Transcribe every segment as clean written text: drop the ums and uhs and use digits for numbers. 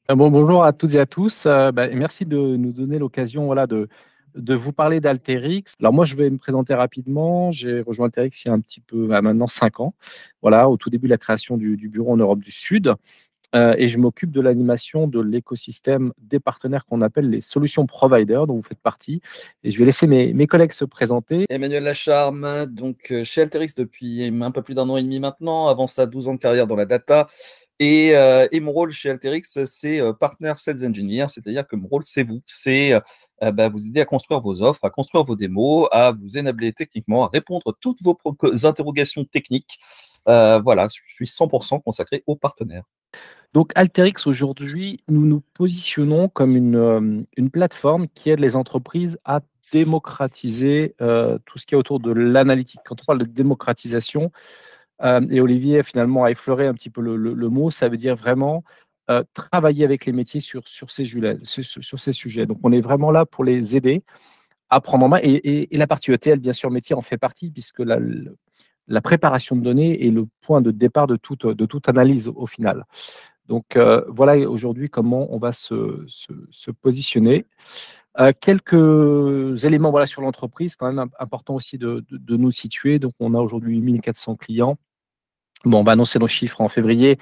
Bonjour à toutes et à tous. Merci de nous donner l'occasion voilà, de vous parler d'Alterix. Alors moi, je vais me présenter rapidement. J'ai rejoint Alterix il y a un petit peu, maintenant 5 ans, voilà, au tout début de la création du bureau en Europe du Sud. Et je m'occupe de l'animation de l'écosystème des partenaires qu'on appelle les solutions providers, dont vous faites partie. Et je vais laisser mes collègues se présenter. Emmanuel Lacharme, chez Alteryx depuis un peu plus d'un an et demi maintenant. Avant ça, 12 ans de carrière dans la data. Et mon rôle chez Alteryx, c'est Partner Sales Engineer, c'est-à-dire que mon rôle, c'est vous. C'est vous aider à construire vos offres, à construire vos démos, à vous enabler techniquement, à répondre à toutes vos interrogations techniques. Voilà, je suis 100% consacré aux partenaires. Donc Alteryx, aujourd'hui, nous nous positionnons comme une plateforme qui aide les entreprises à démocratiser tout ce qui est autour de l'analytique. Quand on parle de démocratisation, et Olivier finalement a effleuré un petit peu le mot, ça veut dire vraiment travailler avec les métiers sur ces sujets. Donc on est vraiment là pour les aider à prendre en main. Et la partie ETL, bien sûr, métier en fait partie, puisque la préparation de données est le point de départ de toute analyse au final. Donc voilà aujourd'hui comment on va se positionner. Quelques éléments voilà, sur l'entreprise, quand même important aussi de nous situer. Donc on a aujourd'hui 1400 clients. Bon, on va annoncer nos chiffres en février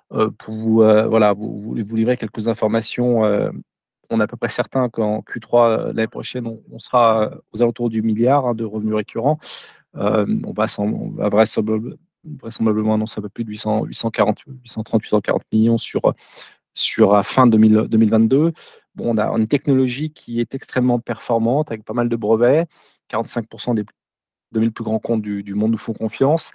pour vous livrer quelques informations. On est à peu près certain qu'en Q3 l'année prochaine, on sera aux alentours du milliard de revenus récurrents. On va vraisemblablement annoncer un peu plus de 840 millions sur la fin 2022. Bon, on a une technologie qui est extrêmement performante avec pas mal de brevets. 45% des 2000 plus grands comptes du monde nous font confiance.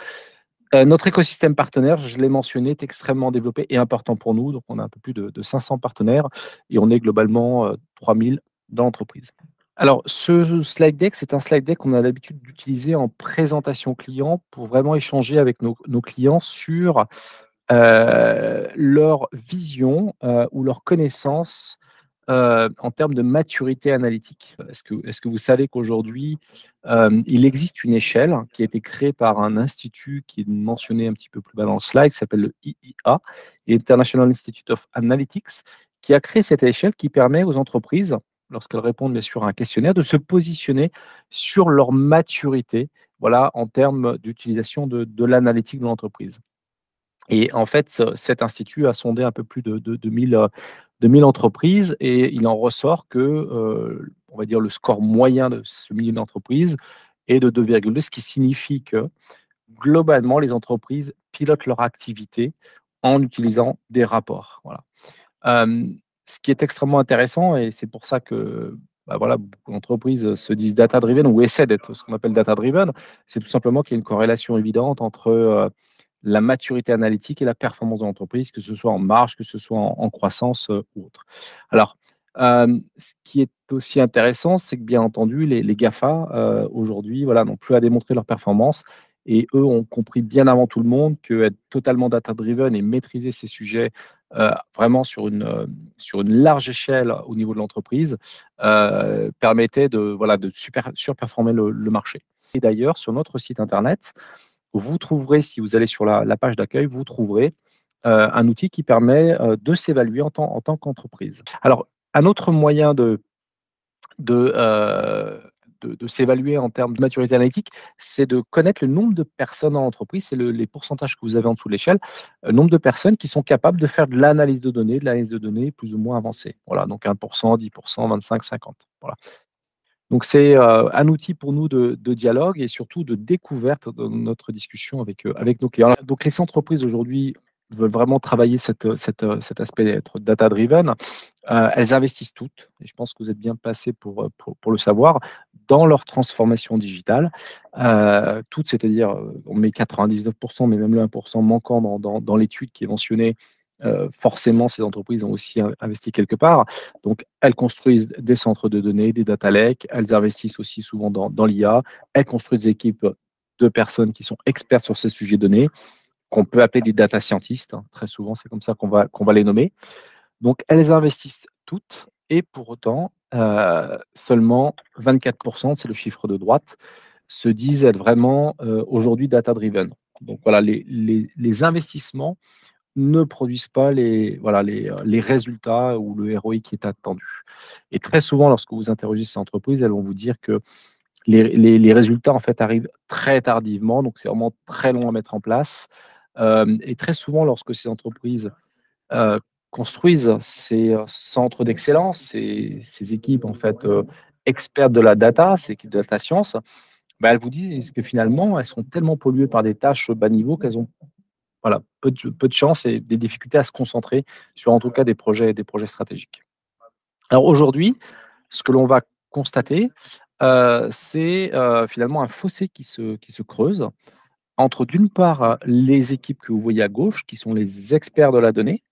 Notre écosystème partenaire, je l'ai mentionné, est extrêmement développé et important pour nous. Donc, on a un peu plus de 500 partenaires et on est globalement 3000 dans l'entreprise. Alors, ce slide deck, c'est un slide deck qu'on a l'habitude d'utiliser en présentation client pour vraiment échanger avec nos clients sur leur vision ou leur connaissance en termes de maturité analytique. Est-ce que vous savez qu'aujourd'hui, il existe une échelle qui a été créée par un institut qui est mentionné un petit peu plus bas dans le slide, qui s'appelle le IIA, International Institute of Analytics, qui a créé cette échelle qui permet aux entreprises, lorsqu'elles répondent bien sûr à un questionnaire, de se positionner sur leur maturité, voilà, en termes d'utilisation de l'analytique de l'entreprise. Et en fait, cet institut a sondé un peu plus de 1000 entreprises et il en ressort que, on va dire, le score moyen de ce millier d'entreprises est de 2,2, ce qui signifie que, globalement, les entreprises pilotent leur activité en utilisant des rapports. Voilà. Ce qui est extrêmement intéressant et c'est pour ça que, voilà, beaucoup d'entreprises se disent data driven ou essaient d'être ce qu'on appelle data driven, c'est tout simplement qu'il y a une corrélation évidente entre, la maturité analytique et la performance de l'entreprise, que ce soit en marge, que ce soit en croissance, ou autre. Alors, ce qui est aussi intéressant, c'est que bien entendu les GAFA, aujourd'hui, voilà, n'ont plus à démontrer leur performance et eux ont compris bien avant tout le monde qu'être totalement data driven et maîtriser ces sujets, vraiment sur une large échelle au niveau de l'entreprise, permettait de surperformer le marché. Et d'ailleurs, sur notre site internet, vous trouverez, si vous allez sur la page d'accueil, vous trouverez un outil qui permet de s'évaluer en tant qu'entreprise. Alors, un autre moyen de, euh, de s'évaluer en termes de maturité analytique, c'est de connaître le nombre de personnes en entreprise, c'est les pourcentages que vous avez en dessous de l'échelle, nombre de personnes qui sont capables de faire de l'analyse de données plus ou moins avancée. Voilà, donc 1%, 10%, 25, 50. Voilà. Donc c'est un outil pour nous de dialogue et surtout de découverte dans notre discussion avec nos clients. Donc les entreprises aujourd'hui veulent vraiment travailler cet aspect d'être data-driven. Elles investissent toutes, et je pense que vous êtes bien passé pour le savoir, dans leur transformation digitale. Toutes, c'est-à-dire, on met 99%, mais même le 1% manquant dans l'étude qui est mentionnée, forcément, ces entreprises ont aussi investi quelque part. Donc, elles construisent des centres de données, des data lakes, elles investissent aussi souvent dans l'IA, elles construisent des équipes de personnes qui sont expertes sur ces sujets donnés, qu'on peut appeler des data scientists, hein. Très souvent, c'est comme ça qu'on va les nommer. Donc, elles investissent toutes et pour autant, seulement 24%, c'est le chiffre de droite, se disent être vraiment aujourd'hui data-driven. Donc voilà, les investissements ne produisent pas les résultats ou le ROI qui est attendu. Et très souvent, lorsque vous interrogez ces entreprises, elles vont vous dire que les résultats en fait arrivent très tardivement, donc c'est vraiment très long à mettre en place. Et très souvent, lorsque ces entreprises construisent ces centres d'excellence, ces équipes en fait expertes de la data, ces équipes de data science, bah, elles vous disent que finalement, elles sont tellement polluées par des tâches bas niveau qu'elles ont voilà, peu de chance et des difficultés à se concentrer sur, en tout cas, des projets stratégiques. Alors aujourd'hui, ce que l'on va constater, c'est, finalement un fossé qui se creuse entre, d'une part, les équipes que vous voyez à gauche, qui sont les experts de la donnée,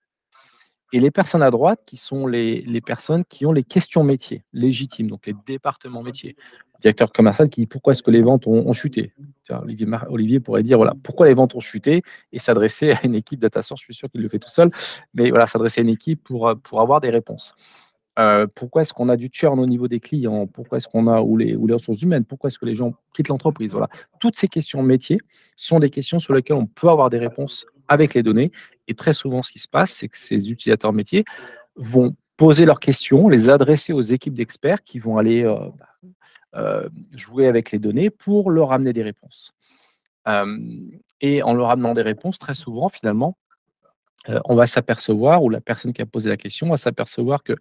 et les personnes à droite qui sont les personnes qui ont les questions métiers légitimes, donc les départements métiers. Le directeur commercial qui dit: «Pourquoi est-ce que les ventes ont chuté?» Tu vois, Olivier pourrait dire: «Voilà, pourquoi les ventes ont chuté?» et s'adresser à une équipe data science. Je suis sûr qu'il le fait tout seul, mais voilà, s'adresser à une équipe pour avoir des réponses. Pourquoi est-ce qu'on a du churn au niveau des clients? Pourquoi est-ce qu'on a ou les ressources humaines? Pourquoi est-ce que les gens quittent l'entreprise? Voilà. Toutes ces questions métiers sont des questions sur lesquelles on peut avoir des réponses avec les données. Et très souvent, ce qui se passe, c'est que ces utilisateurs métiers vont poser leurs questions, les adresser aux équipes d'experts qui vont aller jouer avec les données pour leur amener des réponses. Et en leur amenant des réponses, très souvent, finalement, on va s'apercevoir, ou la personne qui a posé la question va s'apercevoir que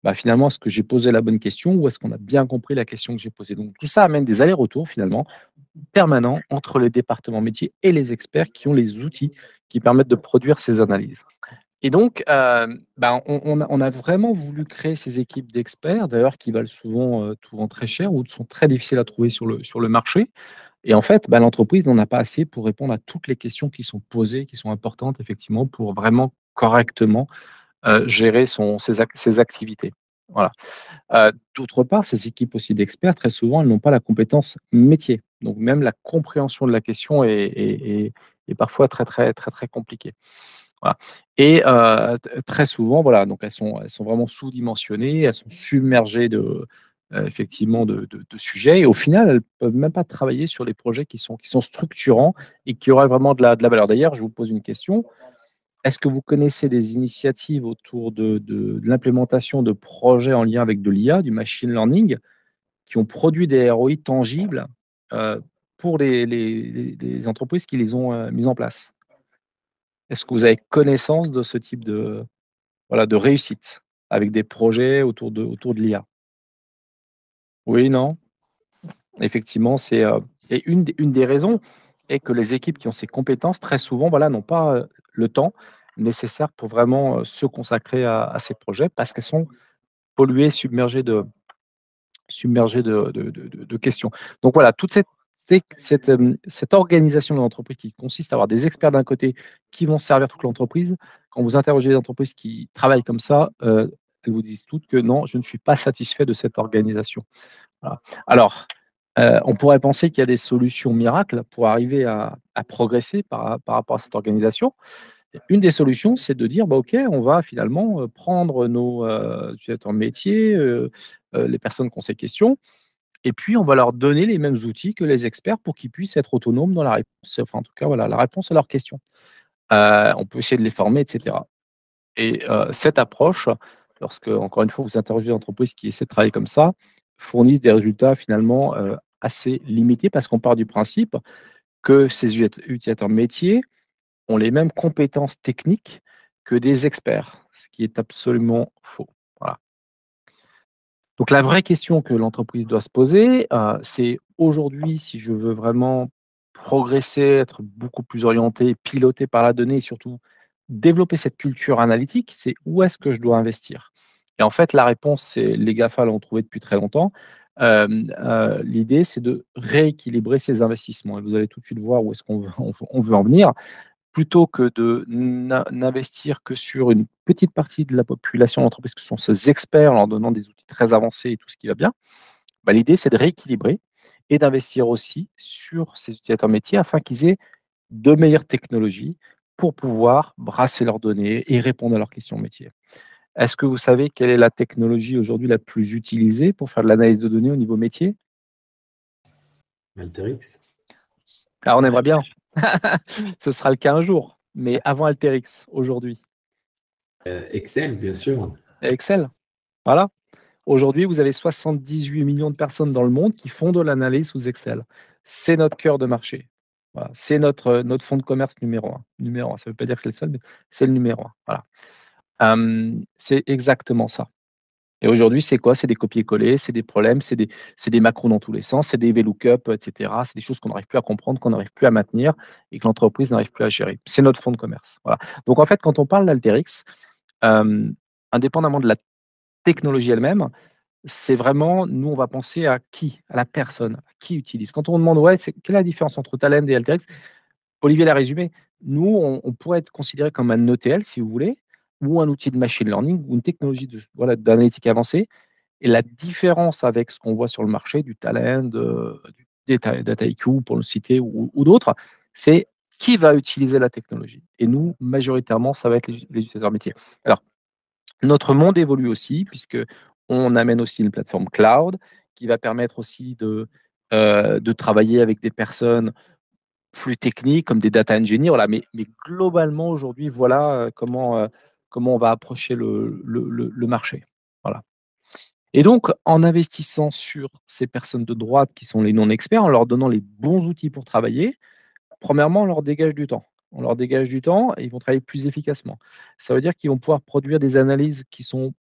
bah, finalement, est-ce que j'ai posé la bonne question ou est-ce qu'on a bien compris la question que j'ai posée? Donc tout ça amène des allers-retours finalement permanents entre les départements métiers et les experts qui ont les outils qui permettent de produire ces analyses. Et donc, bah, on a vraiment voulu créer ces équipes d'experts, d'ailleurs qui valent souvent très cher ou sont très difficiles à trouver sur le marché. Et en fait, bah, l'entreprise n'en a pas assez pour répondre à toutes les questions qui sont posées, qui sont importantes effectivement pour vraiment correctement gérer ses activités. Voilà. D'autre part, ces équipes aussi d'experts, très souvent, elles n'ont pas la compétence métier. Donc même la compréhension de la question est parfois très compliquée. Voilà. Et très souvent, voilà, donc elles sont vraiment sous-dimensionnées, elles sont submergées effectivement de sujets et au final, elles ne peuvent même pas travailler sur les projets qui sont structurants et qui auraient vraiment de la valeur. D'ailleurs, je vous pose une question. Est-ce que vous connaissez des initiatives autour de l'implémentation de projets en lien avec de l'IA, du machine learning, qui ont produit des ROI tangibles, heu, pour les entreprises qui les ont, mises en place? Est-ce que vous avez connaissance de ce type de réussite avec des projets autour de l'IA? Oui, non? Effectivement, et une des raisons est que les équipes qui ont ces compétences, très souvent, voilà, n'ont pas, le temps nécessaire pour vraiment, se consacrer à ces projets parce qu'elles sont polluées, submergées de questions. Donc voilà, toute cette organisation de l'entreprise qui consiste à avoir des experts d'un côté qui vont servir toute l'entreprise. Quand vous interrogez les entreprises qui travaillent comme ça, elles vous disent toutes que: «Non, je ne suis pas satisfait de cette organisation». Voilà. Alors, on pourrait penser qu'il y a des solutions miracles pour arriver à progresser par rapport à cette organisation. Une des solutions, c'est de dire: «Bah, OK, on va finalement, prendre nos, utilisateurs métiers, les personnes qui ont ces questions et puis on va leur donner les mêmes outils que les experts pour qu'ils puissent être autonomes dans la réponse, enfin, en tout cas, voilà, la réponse à leurs questions». On peut essayer de les former et cetera. Et cette approche, lorsque, encore une fois, vous interrogez des entreprises qui essaient de travailler comme ça, fournissent des résultats finalement, assez limités parce qu'on part du principe que ces utilisateurs métiers ont les mêmes compétences techniques que des experts, ce qui est absolument faux. Voilà. Donc la vraie question que l'entreprise doit se poser, c'est aujourd'hui, si je veux vraiment progresser, être beaucoup plus orienté, piloté par la donnée et surtout développer cette culture analytique, c'est où est-ce que je dois investir? Et en fait, la réponse, c'est les GAFA l'ont trouvé depuis très longtemps. L'idée, c'est de rééquilibrer ces investissements et vous allez tout de suite voir où est-ce qu'on veut on veut en venir. Plutôt que de n'investir que sur une petite partie de la population d'entreprise, que sont ces experts, en leur donnant des outils très avancés et tout ce qui va bien, bah, l'idée, c'est de rééquilibrer et d'investir aussi sur ces utilisateurs métiers afin qu'ils aient de meilleures technologies pour pouvoir brasser leurs données et répondre à leurs questions métiers. Est-ce que vous savez quelle est la technologie aujourd'hui la plus utilisée pour faire de l'analyse de données au niveau métier? Alteryx. Ah, on aimerait bien. Ce sera le cas un jour. mais avant Alteryx, aujourd'hui? Excel, bien sûr. Excel. Voilà. Aujourd'hui, vous avez 78 millions de personnes dans le monde qui font de l'analyse sous Excel. C'est notre cœur de marché. Voilà. C'est notre fonds de commerce numéro un. Numéro un. Ça ne veut pas dire que c'est le seul, mais c'est le numéro un. Voilà. C'est exactement ça. Et aujourd'hui, c'est quoi? C'est des copier-coller, c'est des problèmes, c'est des macros dans tous les sens, c'est des VLOOKUP, et cetera. C'est des choses qu'on n'arrive plus à comprendre, qu'on n'arrive plus à maintenir et que l'entreprise n'arrive plus à gérer. C'est notre fonds de commerce. Voilà. Donc en fait, quand on parle d'Alterix, indépendamment de la technologie elle-même, c'est vraiment, nous, on va penser à qui? À la personne, à qui utilise. Quand on demande: «Ouais, quelle est la différence entre Talend et Alteryx?» Olivier l'a résumé. Nous, on pourrait être considéré comme un ETL, si vous voulez, ou un outil de machine learning ou une technologie voilà, d'analytique avancée. Et la différence avec ce qu'on voit sur le marché, du Talend, du Dataiku, pour le citer, ou d'autres, c'est qui va utiliser la technologie. Et nous, majoritairement, ça va être les utilisateurs métiers. Alors, notre monde évolue aussi, puisque on amène aussi une plateforme cloud qui va permettre aussi de travailler avec des personnes plus techniques, comme des data engineers. Voilà. Mais globalement, aujourd'hui, voilà comment on va approcher le marché. Voilà. Et donc, en investissant sur ces personnes de droite qui sont les non-experts, en leur donnant les bons outils pour travailler, premièrement, on leur dégage du temps. On leur dégage du temps et ils vont travailler plus efficacement. Ça veut dire qu'ils vont pouvoir produire des analyses qui sont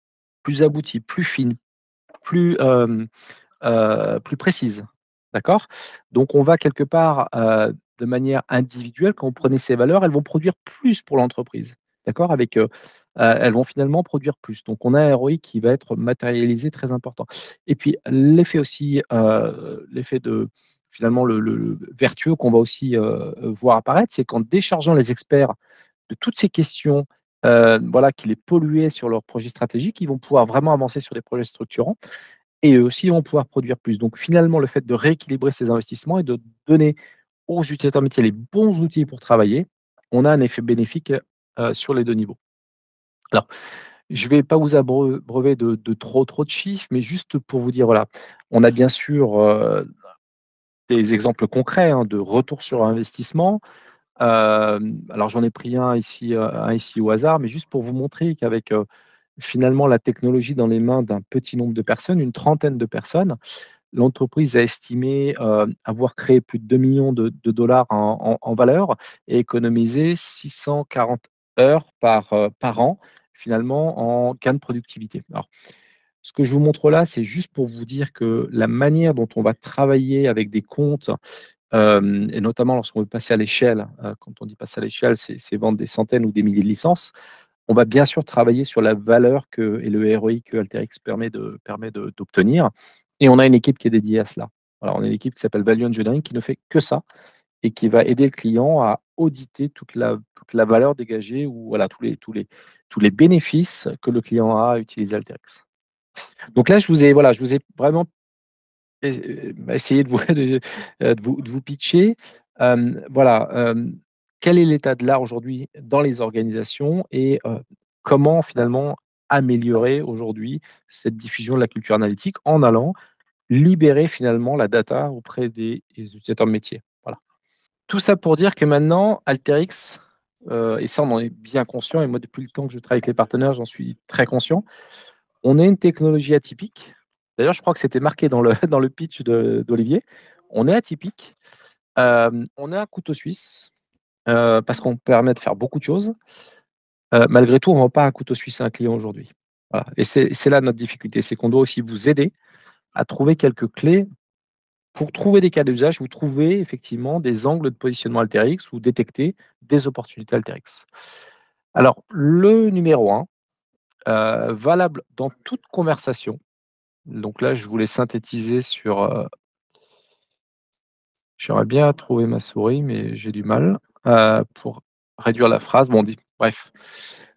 plus abouties, plus fines, plus, plus précises. D'accord? Donc on va quelque part, de manière individuelle, quand vous prenez ces valeurs, elles vont produire plus pour l'entreprise. D'accord? Elles vont finalement produire plus. Donc on a un ROI qui va être matérialisé, très important. Et puis l'effet aussi, l'effet de finalement le vertueux qu'on va aussi, voir apparaître, c'est qu'en déchargeant les experts de toutes ces questions, voilà, qui les polluaient sur leurs projets stratégiques, ils vont pouvoir vraiment avancer sur des projets structurants et eux aussi vont pouvoir produire plus. Donc finalement, le fait de rééquilibrer ces investissements et de donner aux utilisateurs métiers les bons outils pour travailler, on a un effet bénéfique, sur les 2 niveaux. Alors, je ne vais pas vous abreuver de trop de chiffres, mais juste pour vous dire, voilà, on a bien sûr, des exemples concrets, hein, de retour sur investissement. Alors j'en ai pris un ici au hasard, mais juste pour vous montrer qu'avec, finalement la technologie dans les mains d'un petit nombre de personnes, une trentaine de personnes, l'entreprise a estimé, avoir créé plus de 2 millions de dollars en valeur et économisé 640 heures par an, finalement, en gain de productivité. Alors, ce que je vous montre là, c'est juste pour vous dire que la manière dont on va travailler avec des comptes, et notamment lorsqu'on veut passer à l'échelle, quand on dit passer à l'échelle, c'est vendre des centaines ou des milliers de licences. On va bien sûr travailler sur la valeur et le ROI que Alteryx d'obtenir. Et on a une équipe qui est dédiée à cela. Voilà, on a une équipe qui s'appelle Value Engineering qui ne fait que ça et qui va aider le client à auditer toute la valeur dégagée ou voilà, tous les bénéfices que le client a à utiliser Alteryx. Donc là, je vous ai vraiment essayé de vous, de vous pitcher. Voilà, quel est l'état de l'art aujourd'hui dans les organisations et comment finalement améliorer aujourd'hui cette diffusion de la culture analytique en allant libérer finalement la data auprès des utilisateurs de métier. Voilà. Tout ça pour dire que maintenant, Alteryx, et ça on en est bien conscient, et moi depuis le temps que je travaille avec les partenaires, j'en suis très conscient, on est une technologie atypique. D'ailleurs, je crois que c'était marqué dans le, dans le pitch d'Olivier. On est atypique. On est un couteau suisse parce qu'on permet de faire beaucoup de choses. Malgré tout, on ne vend pas un couteau suisse à un client aujourd'hui. Voilà. Et c'est là notre difficulté, c'est qu'on doit aussi vous aider à trouver quelques clés pour trouver des cas d'usage, vous trouvez effectivement des angles de positionnement Alteryx ou détecter des opportunités Alteryx. Alors, le numéro 1, valable dans toute conversation. Donc là, je voulais synthétiser sur, j'aimerais bien trouver ma souris, mais j'ai du mal, pour réduire la phrase. Bon, bref.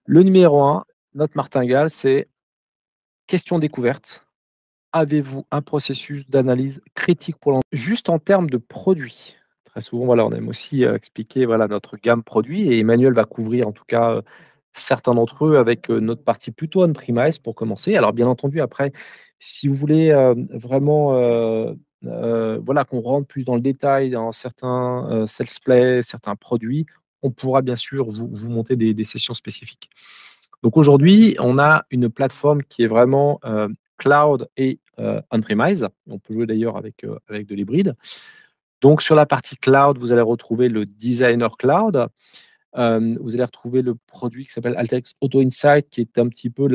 Le numéro 1, notre martingale, c'est question découverte. Avez-vous un processus d'analyse critique pour juste en termes de produits? Très souvent, voilà, on aime aussi, expliquer, voilà, notre gamme produit et Emmanuel va couvrir en tout cas, certains d'entre eux avec, notre partie plutôt on-premise pour commencer. Alors bien entendu après, si vous voulez, vraiment, voilà, qu'on rentre plus dans le détail dans certains, sales play, certains produits, on pourra bien sûr vous monter des sessions spécifiques. Donc aujourd'hui, on a une plateforme qui est vraiment cloud et on-premise. On peut jouer d'ailleurs avec de l'hybride. Donc sur la partie cloud, vous allez retrouver le Designer Cloud. Vous allez retrouver le produit qui s'appelle Alteryx Auto Insight, qui est un petit peu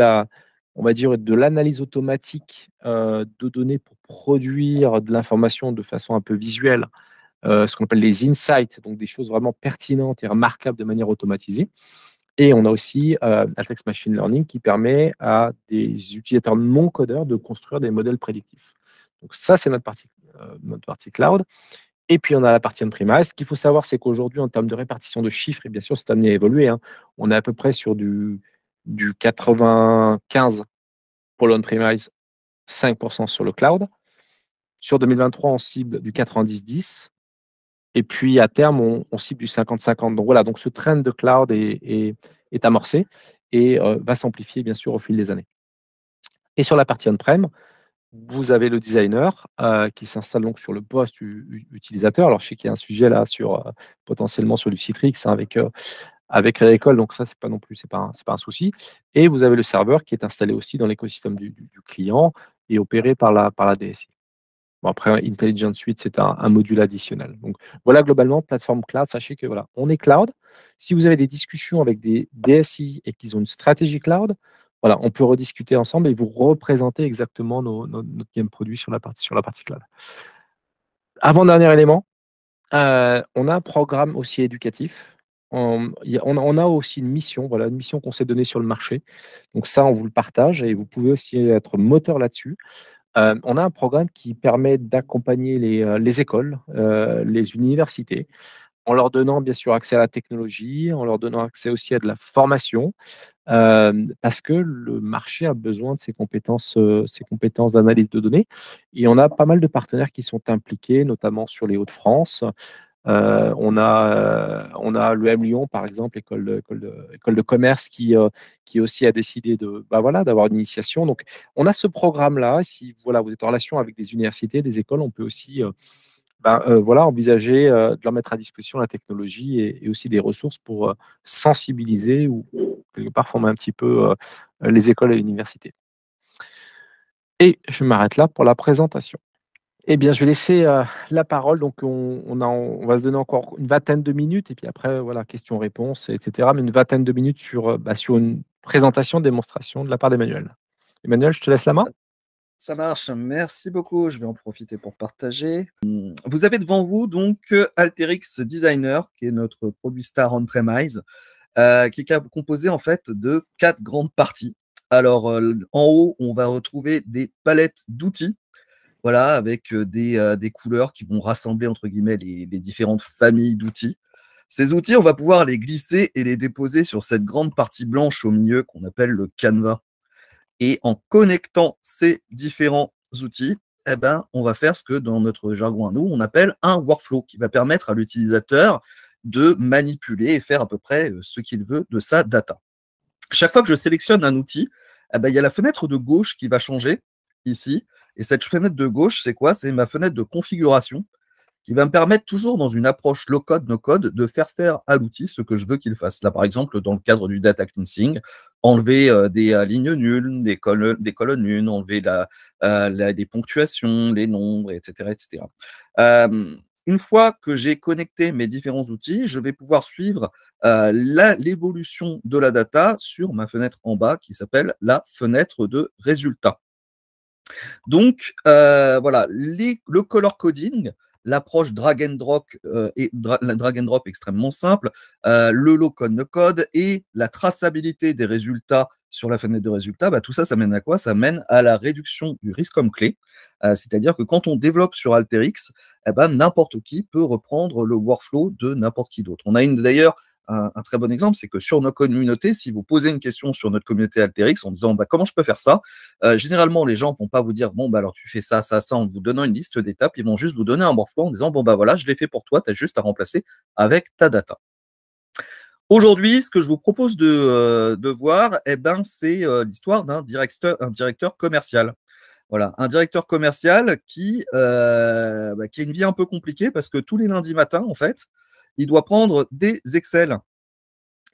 on va dire, de l'analyse automatique de données pour produire de l'information de façon un peu visuelle, ce qu'on appelle les insights, donc des choses vraiment pertinentes et remarquables de manière automatisée. Et on a aussi Alteryx Machine Learning qui permet à des utilisateurs non codeurs de construire des modèles prédictifs. Donc ça, c'est notre partie cloud. Et puis, on a la partie on-premise. Ce qu'il faut savoir, c'est qu'aujourd'hui, en termes de répartition de chiffres, et bien sûr, c'est amené à évoluer, hein, on est à peu près sur du 95 pour l'on-premise, 5% sur le cloud. Sur 2023, on cible du 90-10. Et puis, à terme, on cible du 50-50. Donc voilà, donc ce trend de cloud est amorcé et va s'amplifier, bien sûr, au fil des années. Et sur la partie on-prem, vous avez le designer qui s'installe donc sur le poste utilisateur. Alors, je sais qu'il y a un sujet là potentiellement sur du Citrix avec l'école, donc ça, c'est pas un souci. Et vous avez le serveur qui est installé aussi dans l'écosystème du client et opéré par la DSI. Bon, après, Intelligence Suite, c'est un module additionnel. Donc voilà, globalement, plateforme cloud, sachez que voilà, on est cloud. Si vous avez des discussions avec des DSI et qu'ils ont une stratégie cloud, voilà, on peut rediscuter ensemble et vous représenter exactement notre game produit sur la partie cloud. Avant-dernier élément, on a un programme aussi éducatif. On a aussi une mission, voilà, une mission qu'on s'est donnée sur le marché. Donc ça, on vous le partage et vous pouvez aussi être moteur là-dessus. On a un programme qui permet d'accompagner les écoles, les universités, en leur donnant bien sûr accès à la technologie, en leur donnant accès aussi à de la formation, parce que le marché a besoin de ces compétences d'analyse de données. Et on a pas mal de partenaires qui sont impliqués, notamment sur les Hauts-de-France. On a l'EM Lyon, par exemple, école de commerce, qui aussi a décidé d'avoir une initiation. Donc, on a ce programme-là. Si vous êtes en relation avec des universités, des écoles, on peut aussi envisager de leur mettre à disposition la technologie et aussi des ressources pour sensibiliser ou quelque part former un petit peu les écoles et les universités. Et je m'arrête là pour la présentation. Eh bien, je vais laisser la parole. Donc, on va se donner encore une vingtaine de minutes et puis après, voilà, questions-réponses, etc. Mais une vingtaine de minutes sur une présentation, démonstration de la part d'Emmanuel. Emmanuel, je te laisse la main. Ça marche, merci beaucoup. Je vais en profiter pour partager. Vous avez devant vous donc Alteryx Designer, qui est notre produit star on-premise, qui est composé en fait de 4 grandes parties. Alors, en haut, on va retrouver des palettes d'outils. Voilà, avec des couleurs qui vont rassembler entre guillemets les différentes familles d'outils. Ces outils, on va pouvoir les glisser et les déposer sur cette grande partie blanche au milieu qu'on appelle le canevas. Et en connectant ces différents outils, on va faire ce que dans notre jargon à nous, on appelle un workflow qui va permettre à l'utilisateur de manipuler et faire à peu près ce qu'il veut de sa data. Chaque fois que je sélectionne un outil, il y a la fenêtre de gauche qui va changer ici. Et cette fenêtre de gauche, c'est quoi? C'est ma fenêtre de configuration qui va me permettre toujours dans une approche low-code, no-code, de faire à l'outil ce que je veux qu'il fasse. Là, par exemple, dans le cadre du data cleansing, enlever des lignes nulles, des colonnes nulles, enlever des ponctuations, les nombres, etc. etc. Une fois que j'ai connecté mes différents outils, je vais pouvoir suivre l'évolution de la data sur ma fenêtre en bas qui s'appelle la fenêtre de résultats. Donc, voilà, le color coding, l'approche drag and drop extrêmement simple, le low code no code et la traçabilité des résultats sur la fenêtre de résultats, tout ça, ça mène à quoi? Ça mène à la réduction du risque comme clé. C'est-à-dire que quand on développe sur Alteryx, n'importe qui peut reprendre le workflow de n'importe qui d'autre. On a d'ailleurs un très bon exemple, c'est que sur nos communautés, si vous posez une question sur notre communauté Alteryx en disant comment je peux faire ça, généralement les gens ne vont pas vous dire alors tu fais ça, ça, ça en vous donnant une liste d'étapes, ils vont juste vous donner un workflow en disant voilà, je l'ai fait pour toi, tu as juste à remplacer avec ta data. Aujourd'hui, ce que je vous propose de voir, c'est l'histoire d'un directeur commercial. Voilà, un directeur commercial qui a une vie un peu compliquée parce que tous les lundis matins, en fait, il doit prendre des Excel.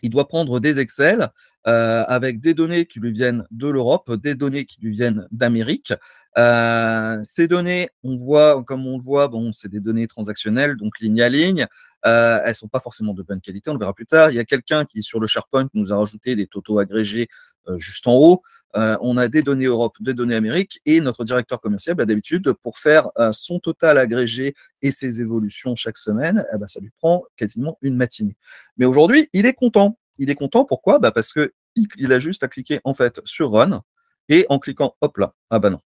Il doit prendre des Excel avec des données qui lui viennent de l'Europe, des données qui lui viennent d'Amérique. Ces données, comme on le voit, bon, c'est des données transactionnelles, donc ligne à ligne. Elles ne sont pas forcément de bonne qualité, on le verra plus tard. Il y a quelqu'un qui, sur le SharePoint, nous a rajouté des totaux agrégés juste en haut. On a des données Europe, des données Amérique, et notre directeur commercial, d'habitude, pour faire son total agrégé et ses évolutions chaque semaine, ça lui prend quasiment une matinée. Mais aujourd'hui, il est content. Il est content, pourquoi? Parce qu'il a juste à cliquer en fait sur Run, et en cliquant, hop là, ah bah non,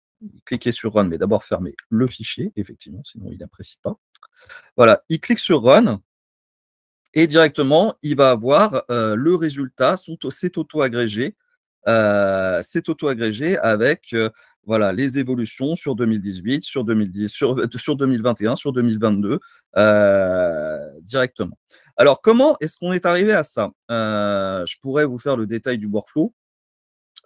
cliquez sur Run, mais d'abord fermez le fichier, effectivement, sinon il n'apprécie pas. Voilà, il clique sur Run, et directement, il va avoir le résultat, c'est auto-agrégé, avec voilà, les évolutions sur 2018, sur 2010, sur 2021, sur 2022, directement. Alors, comment est-ce qu'on est arrivé à ça? Je pourrais vous faire le détail du workflow,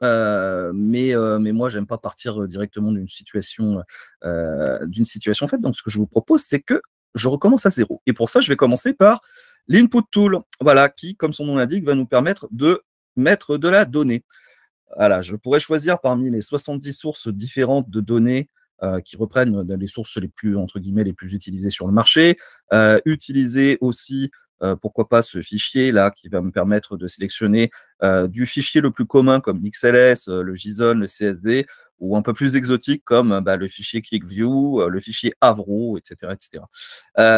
mais moi, j'aime pas partir directement d'une situation faite. Donc, ce que je vous propose, c'est que je recommence à zéro. Et pour ça, je vais commencer par l'input tool, voilà, qui, comme son nom l'indique, va nous permettre de mettre de la donnée. Voilà, je pourrais choisir parmi les 70 sources différentes de données qui reprennent les sources les plus, entre guillemets, les plus utilisées sur le marché. Utiliser aussi, pourquoi pas, ce fichier-là qui va me permettre de sélectionner du fichier le plus commun comme l'XLS, le JSON, le CSV, ou un peu plus exotique comme le fichier QlikView, le fichier Avro, etc. etc.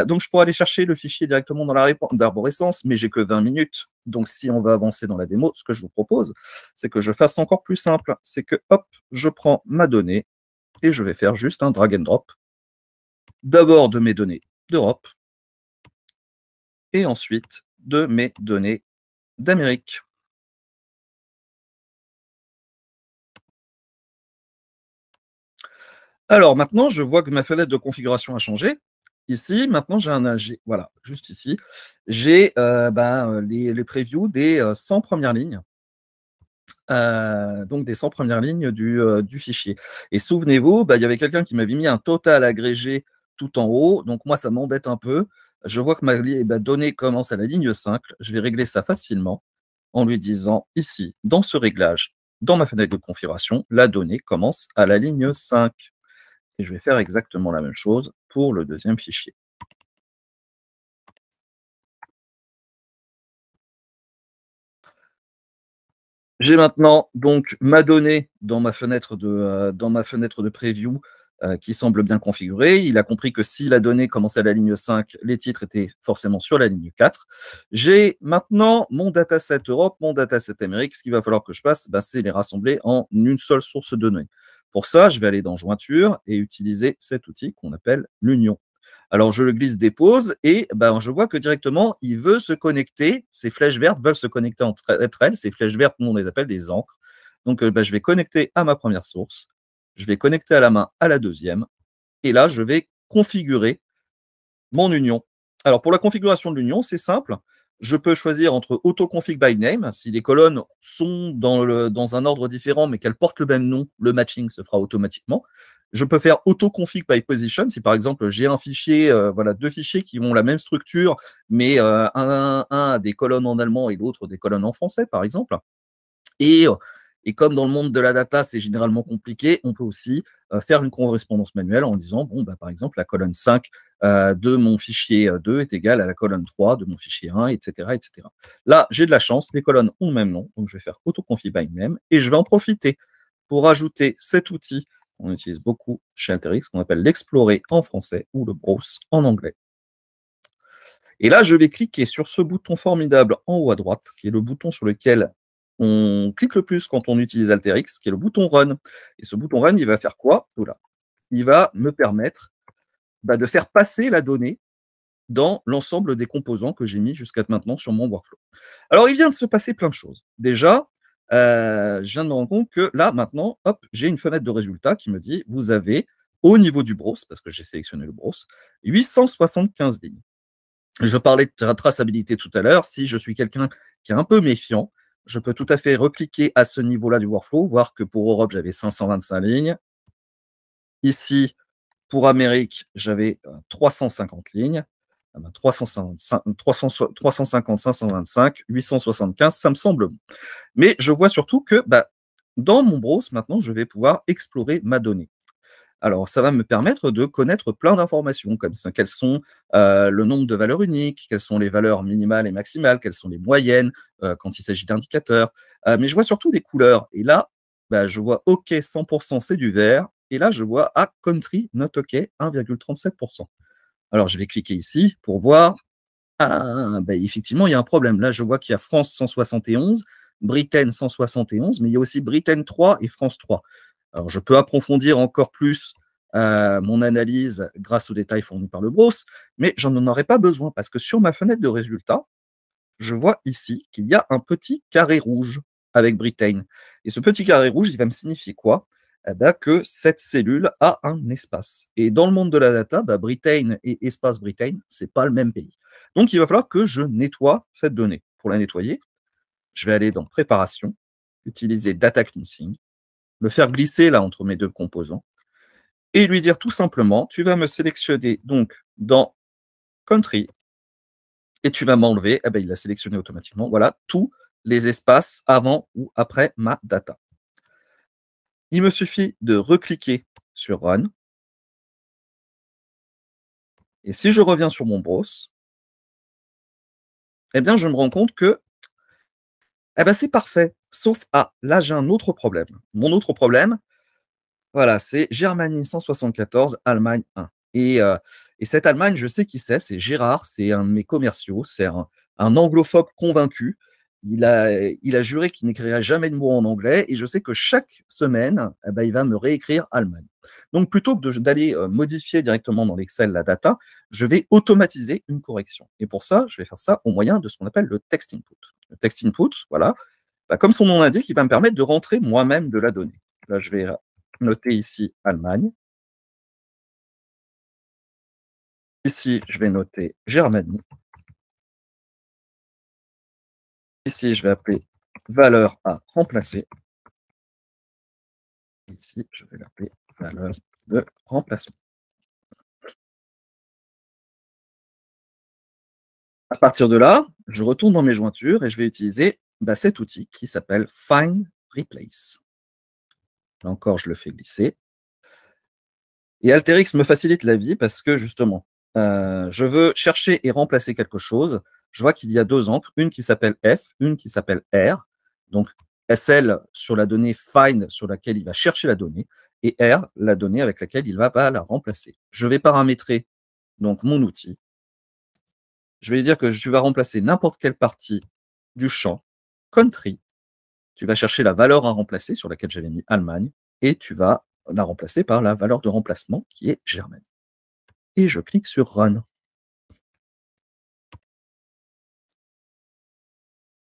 Donc, je pourrais aller chercher le fichier directement dans la réponse d'arborescence, mais j'ai que 20 minutes. Donc, si on va avancer dans la démo, ce que je vous propose, c'est que je fasse encore plus simple. C'est que, hop, je prends ma donnée et je vais faire juste un drag and drop. D'abord de mes données d'Europe et ensuite de mes données d'Amérique. Alors maintenant, je vois que ma fenêtre de configuration a changé. Ici, maintenant, voilà, juste ici, j'ai les previews des 100 premières lignes. Donc des 100 premières lignes du fichier. Et souvenez-vous, il y avait quelqu'un qui m'avait mis un total agrégé tout en haut. Donc moi, ça m'embête un peu. Je vois que ma donnée commence à la ligne 5. Je vais régler ça facilement en lui disant ici, dans ce réglage, dans ma fenêtre de configuration, la donnée commence à la ligne 5. Et je vais faire exactement la même chose pour le deuxième fichier. J'ai maintenant donc ma donnée dans ma fenêtre de preview qui semble bien configurée. Il a compris que si la donnée commençait à la ligne 5, les titres étaient forcément sur la ligne 4. J'ai maintenant mon dataset Europe, mon dataset Amérique. Ce qu'il va falloir que je fasse, c'est les rassembler en une seule source de données. Pour ça, je vais aller dans Jointure et utiliser cet outil qu'on appelle l'union. Alors, je le glisse, dépose, et je vois que directement, il veut se connecter. Ces flèches vertes veulent se connecter entre elles. Ces flèches vertes, nous, on les appelle des encres. Donc, je vais connecter à ma première source. Je vais connecter à la main à la deuxième. Et là, je vais configurer mon union. Alors, pour la configuration de l'union, c'est simple. Je peux choisir entre autoconfig by name. Si les colonnes sont dans un ordre différent, mais qu'elles portent le même nom, le matching se fera automatiquement. Je peux faire autoconfig by position. Si par exemple, j'ai un fichier, deux fichiers qui ont la même structure, mais un a des colonnes en allemand et l'autre des colonnes en français, par exemple. Et comme dans le monde de la data, c'est généralement compliqué, on peut aussi faire une correspondance manuelle en disant, par exemple, la colonne 5 de mon fichier 2 est égale à la colonne 3 de mon fichier 1, etc. etc. Là, j'ai de la chance, les colonnes ont le même nom, donc je vais faire autoconfig by name, et je vais en profiter pour ajouter cet outil qu'on utilise beaucoup chez Alteryx, qu'on appelle l'explorer en français ou le browse en anglais. Et là, je vais cliquer sur ce bouton formidable en haut à droite, qui est le bouton sur lequel on clique le plus quand on utilise Alteryx, qui est le bouton Run. Et ce bouton Run, il va faire quoi? Il va me permettre de faire passer la donnée dans l'ensemble des composants que j'ai mis jusqu'à maintenant sur mon workflow. Alors, il vient de se passer plein de choses. Déjà, je viens de me rendre compte que là, maintenant, hop, j'ai une fenêtre de résultats qui me dit, vous avez, au niveau du browse, parce que j'ai sélectionné le browse, 875 lignes. Je parlais de traçabilité tout à l'heure. Si je suis quelqu'un qui est un peu méfiant, je peux tout à fait recliquer à ce niveau-là du workflow, voir que pour Europe, j'avais 525 lignes. Ici, pour Amérique, j'avais 350 lignes. 350, 525, 875, ça me semble bon. Mais je vois surtout que dans mon browse, maintenant, je vais pouvoir explorer ma donnée. Alors, ça va me permettre de connaître plein d'informations, comme ça, quels sont le nombre de valeurs uniques, quelles sont les valeurs minimales et maximales, quelles sont les moyennes quand il s'agit d'indicateurs. Mais je vois surtout des couleurs. Et là, je vois OK 100%, c'est du vert. Et là, je vois country, not OK, 1,37%. Alors, je vais cliquer ici pour voir. Effectivement, il y a un problème. Là, je vois qu'il y a France 171, Britain 171, mais il y a aussi Britain 3 et France 3. Alors, je peux approfondir encore plus mon analyse grâce aux détails fournis par le browse, mais j'en aurais pas besoin parce que sur ma fenêtre de résultats, je vois ici qu'il y a un petit carré rouge avec Britain. Et ce petit carré rouge, il va me signifier quoi? Que cette cellule a un espace. Et dans le monde de la data, Britain et espace Britain, ce n'est pas le même pays. Donc, il va falloir que je nettoie cette donnée. Pour la nettoyer, je vais aller dans Préparation, utiliser Data Cleansing, le faire glisser là entre mes deux composants, et lui dire tout simplement, tu vas me sélectionner donc dans Country, et tu vas m'enlever, il a sélectionné automatiquement, voilà, tous les espaces avant ou après ma data. Il me suffit de recliquer sur Run. Et si je reviens sur mon browse, je me rends compte que c'est parfait. Sauf, là, j'ai un autre problème. Mon autre problème, voilà, c'est Germanie 174, Allemagne 1. Et cette Allemagne, je sais qui c'est Gérard, c'est un de mes commerciaux, c'est un anglophobe convaincu. Il a juré qu'il n'écrirait jamais de mots en anglais, et je sais que chaque semaine, il va me réécrire Allemagne. Donc, plutôt que d'aller modifier directement dans l'Excel la data, je vais automatiser une correction. Et pour ça, je vais faire ça au moyen de ce qu'on appelle le text input. Le text input, voilà, comme son nom l'indique, il va me permettre de rentrer moi-même de la donnée. Là, je vais noter ici Allemagne. Ici, je vais noter Germanie. Ici, je vais appeler valeur à remplacer. Ici, je vais l'appeler valeur de remplacement. À partir de là, je retourne dans mes jointures et je vais utiliser cet outil qui s'appelle Find Replace. Là encore, je le fais glisser. Et Alteryx me facilite la vie parce que justement, je veux chercher et remplacer quelque chose. Je vois qu'il y a deux encres, une qui s'appelle F, une qui s'appelle R. Donc, SL sur la donnée find sur laquelle il va chercher la donnée, et R, la donnée avec laquelle il va la remplacer. Je vais paramétrer donc mon outil. Je vais lui dire que tu vas remplacer n'importe quelle partie du champ country. Tu vas chercher la valeur à remplacer sur laquelle j'avais mis Allemagne, et tu vas la remplacer par la valeur de remplacement qui est Germanie. Et je clique sur Run.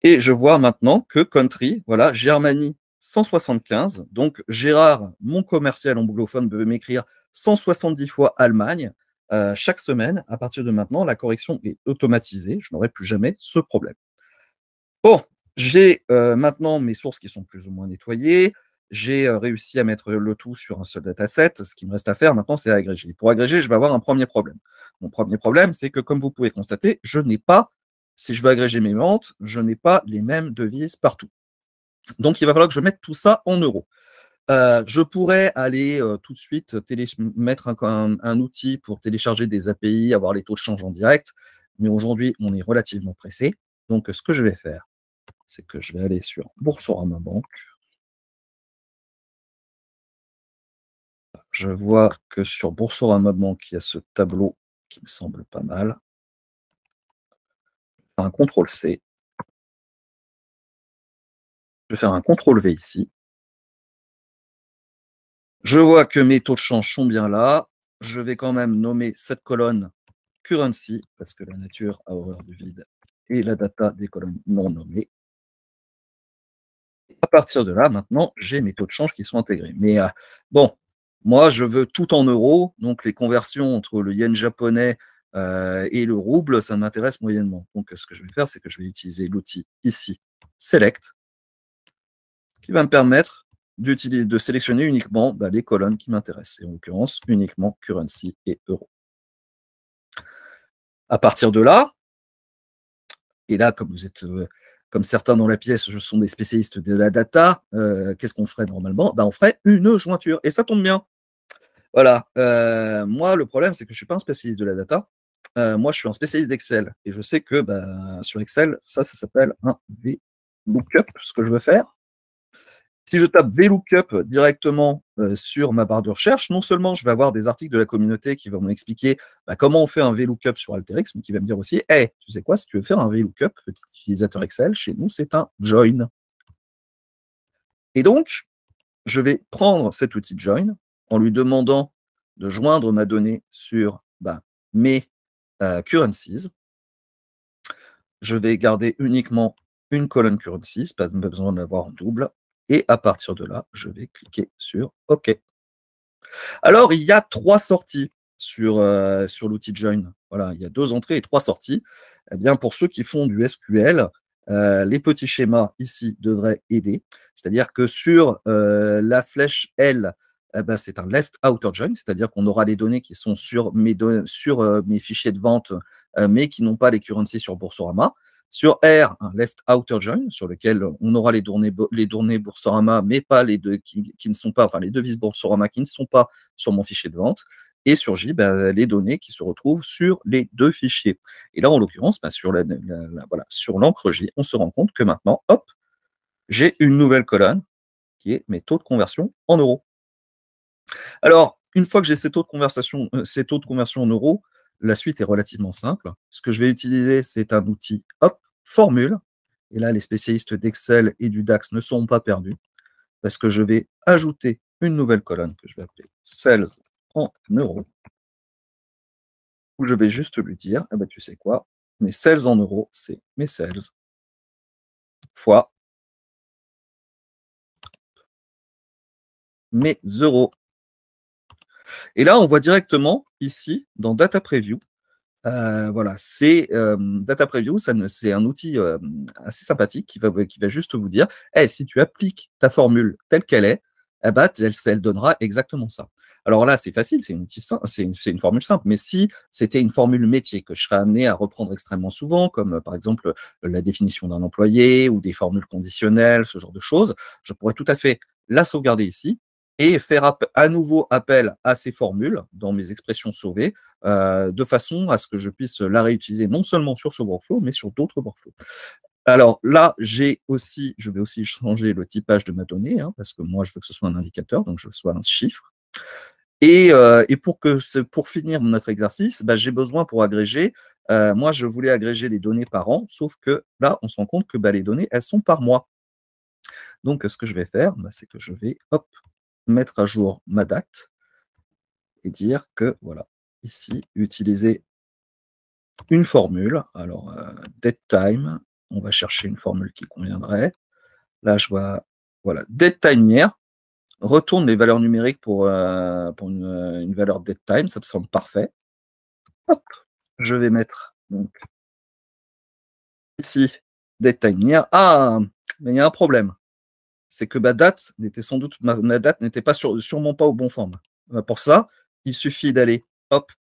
Et je vois maintenant que country, voilà, Germanie 175. Donc Gérard, mon commercial anglophone, veut m'écrire 170 fois Allemagne chaque semaine. À partir de maintenant, la correction est automatisée. Je n'aurai plus jamais ce problème. Bon, j'ai maintenant mes sources qui sont plus ou moins nettoyées. J'ai réussi à mettre le tout sur un seul dataset. Ce qui me reste à faire maintenant, c'est agréger. Pour agréger, je vais avoir un premier problème. Mon premier problème, c'est que, comme vous pouvez constater, je n'ai pas, si je veux agréger mes ventes, je n'ai pas les mêmes devises partout. Donc, il va falloir que je mette tout ça en euros. Je pourrais aller tout de suite mettre un outil pour télécharger des API, avoir les taux de change en direct. Mais aujourd'hui, on est relativement pressé. Donc, ce que je vais faire, c'est que je vais aller sur Boursorama Banque. Je vois que sur Boursorama Banque, il y a ce tableau qui me semble pas mal. Un CTRL-C. Je vais faire un CTRL-V ici. Je vois que mes taux de change sont bien là. Je vais quand même nommer cette colonne currency, parce que la nature a horreur du vide, et la data des colonnes non nommées. À partir de là, maintenant, j'ai mes taux de change qui sont intégrés. Mais bon, moi, je veux tout en euros, donc les conversions entre le yen japonais et le rouble, ça m'intéresse moyennement. Donc, ce que je vais faire, c'est que je vais utiliser l'outil ici, Select, qui va me permettre de sélectionner uniquement les colonnes qui m'intéressent, et en l'occurrence, uniquement currency et euro. À partir de là, et là, comme vous êtes, comme certains dans la pièce, je sont des spécialistes de la data, qu'est-ce qu'on ferait normalement? On ferait une jointure, et ça tombe bien. Voilà, moi, le problème, c'est que je ne suis pas un spécialiste de la data. Moi, je suis un spécialiste d'Excel, et je sais que sur Excel, ça s'appelle un VLOOKUP, ce que je veux faire. Si je tape VLOOKUP directement sur ma barre de recherche, non seulement je vais avoir des articles de la communauté qui vont m'expliquer comment on fait un VLOOKUP sur Alteryx, mais qui va me dire aussi, hey, tu sais quoi, si tu veux faire un VLOOKUP, petit utilisateur Excel, chez nous, c'est un join. Et donc, je vais prendre cet outil join en lui demandant de joindre ma donnée sur mes currencies. Je vais garder uniquement une colonne currencies, pas besoin de l'avoir en double. Et à partir de là, je vais cliquer sur OK. Alors, il y a 3 sorties sur l'outil Join. Voilà, il y a 2 entrées et 3 sorties. Eh bien, pour ceux qui font du SQL, les petits schémas ici devraient aider. C'est-à-dire que sur la flèche L, c'est un left outer join, c'est-à-dire qu'on aura les données qui sont sur mes fichiers de vente, mais qui n'ont pas les currencies sur Boursorama. Sur R, un left outer join, sur lequel on aura les données Boursorama, mais pas les deux qui ne sont pas, enfin les devises Boursorama qui ne sont pas sur mon fichier de vente. Et sur J, les données qui se retrouvent sur les 2 fichiers. Et là, en l'occurrence, sur l'encre J, on se rend compte que maintenant, hop, j'ai une nouvelle colonne qui est mes taux de conversion en euros. Alors, une fois que j'ai ces taux de conversion en euros, la suite est relativement simple. Ce que je vais utiliser, c'est un outil, hop, formule. Et là, les spécialistes d'Excel et du DAX ne seront pas perdus, parce que je vais ajouter une nouvelle colonne que je vais appeler sales en euros, où je vais juste lui dire, tu sais quoi, mes sales en euros, c'est mes sales fois mes euros. Et là, on voit directement ici, dans Data Preview, voilà, c'est Data Preview, c'est un outil assez sympathique qui va juste vous dire, si tu appliques ta formule telle qu'elle est, elle donnera exactement ça. Alors là, c'est facile, c'est une formule simple, mais si c'était une formule métier que je serais amené à reprendre extrêmement souvent, comme par exemple la définition d'un employé ou des formules conditionnelles, ce genre de choses, je pourrais tout à fait la sauvegarder ici et faire à nouveau appel à ces formules dans mes expressions sauvées, de façon à ce que je puisse la réutiliser non seulement sur ce workflow, mais sur d'autres workflows. Alors là, je vais aussi changer le typage de ma donnée, parce que moi, je veux que ce soit un indicateur, donc je veux que ce soit un chiffre. Et pour finir notre exercice, j'ai besoin pour agréger, moi, je voulais agréger les données par an, sauf que là, on se rend compte que les données, elles sont par mois. Donc, ce que je vais faire, c'est que je vais mettre à jour ma date et dire que, voilà, ici, utiliser une formule. Alors, dead time, on va chercher une formule qui conviendrait. Là, je vois, voilà, dead time year, retourne les valeurs numériques pour une valeur dead time, ça me semble parfait. Hop, je vais mettre donc ici dead time year. Ah, mais il y a un problème. C'est que ma date n'était sans doute ma date n'était pas sûrement pas au bon format. Pour ça, il suffit d'aller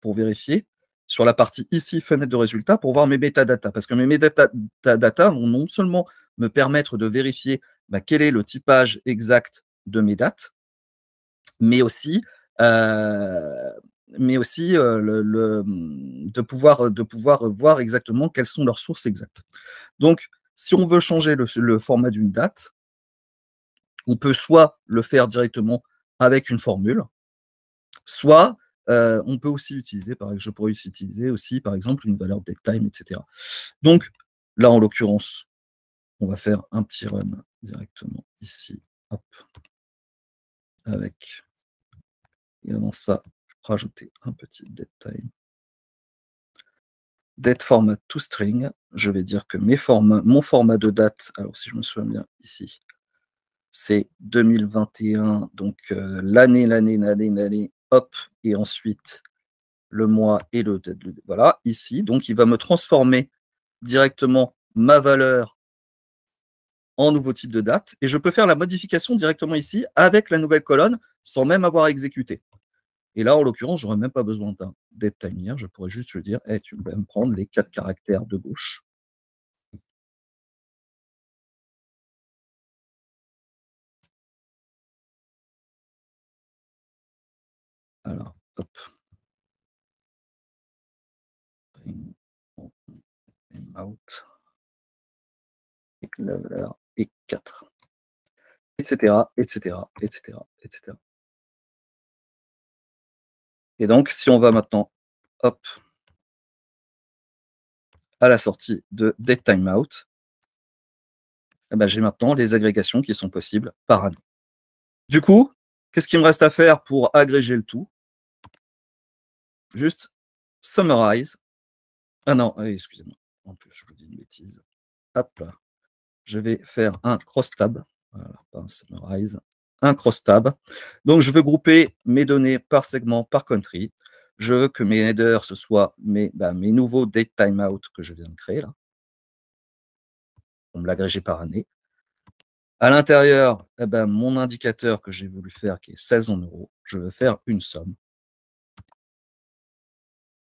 pour vérifier sur la partie ici fenêtre de résultats pour voir mes metadata, parce que mes metadata vont non seulement me permettre de vérifier quel est le typage exact de mes dates, mais aussi de pouvoir voir exactement quelles sont leurs sources exactes. Donc, si on veut changer le format d'une date, on peut soit le faire directement avec une formule, soit on peut aussi utiliser, je pourrais utiliser aussi, par exemple, une valeur datetime, etc. Donc, là, en l'occurrence, on va faire un petit run directement ici, hop, avec, et avant ça, rajouter un petit datetime. Date format toString, je vais dire que mon format de date, alors si je me souviens bien ici, c'est 2021, donc l'année, hop, et ensuite le mois et voilà, ici. Donc, il va me transformer directement ma valeur en nouveau type de date, et je peux faire la modification directement ici avec la nouvelle colonne sans même avoir exécuté. Et là, en l'occurrence, j'aurais même pas besoin d'un date time here. Je pourrais juste lui dire, hey, tu vas me prendre les 4 caractères de gauche. Alors, hop. Out. Et leveler et 4. Etc., etc., etc., etc. Et donc, si on va maintenant, hop, à la sortie de Date Timeout, eh ben, j'ai maintenant les agrégations qui sont possibles par année. Du coup, qu'est-ce qu'il me reste à faire pour agréger le tout? Juste summarize. Ah non, excusez-moi. En plus, je vous dis une bêtise. Hop là. Je vais faire un cross-tab. Voilà, pas un summarize. Un cross-tab. Donc, je veux grouper mes données par segment, par country. Je veux que mes headers, ce soit mes nouveaux date timeout que je viens de créer là. On me l'agrégé par année. À l'intérieur, mon indicateur que j'ai voulu faire, qui est 16 en euros, je veux faire une somme.